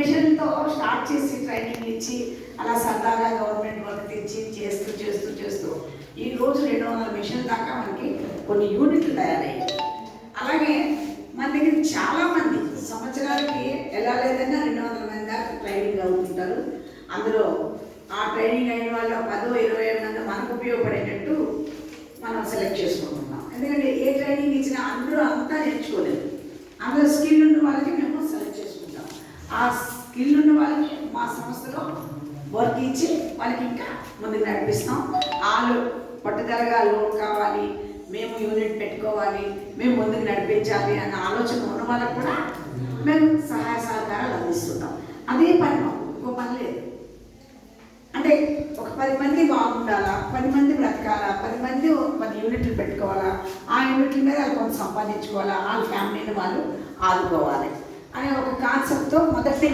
మిషన్తో స్టార్ట్ చేసి ట్రైనింగ్ ఇచ్చి అలా సరదాగా గవర్నమెంట్ వర్క్ తెచ్చి చేస్తూ చేస్తూ చేస్తూ ఈరోజు 200 మిషన్ల దాకా మనకి కొన్ని యూనిట్లు తయారయ్యాయి. అలాగే మన దగ్గర చాలామంది సంవత్సరానికి ఎలా లేదన్నా 200 మంది దాకా ట్రైనింగ్ అవుతుంటారు. అందులో ఆ ట్రైనింగ్ అయిన వాళ్ళు 10-20 మంది మనకు ఉపయోగపడేటట్టు మనం సెలెక్ట్ చేసుకుంటున్నాం. ఎందుకంటే ఏ ట్రైనింగ్ ఇచ్చినా అందరూ అంతా నేర్చుకోలేదు. అందులో స్కిల్ ఉన్న వాళ్ళకి మేము సెలెక్ట్ చేసుకుంటాం. ఆ స్కిల్ ఉన్న వాళ్ళకి మా సంస్థలో వర్క్ ఇచ్చి వాళ్ళకి ఇంకా ముందుకు నడిపిస్తాం. వాళ్ళు పట్టుదలగా లోన్ కావాలి, మేము యూనిట్ పెట్టుకోవాలి, మేము ముందుకు నడిపించాలి అన్న ఆలోచన ఉన్న వాళ్ళకు కూడా మేము సహాయ సహకారాలు అందిస్తున్నాం. అదే పని మాకు ఇంకో పని లేదు. అంటే ఒక 10 మంది బాగుండాలా, 10 మంది బ్రతకాలా, 10 యూనిట్లు పెట్టుకోవాలా, ఆ యూనిట్ల మీద వాళ్ళు కొంత సంపాదించుకోవాలా, వాళ్ళ ఫ్యామిలీని వాళ్ళు ఆదుకోవాలి అనే ఒక కాన్సెప్ట్తో మొదటి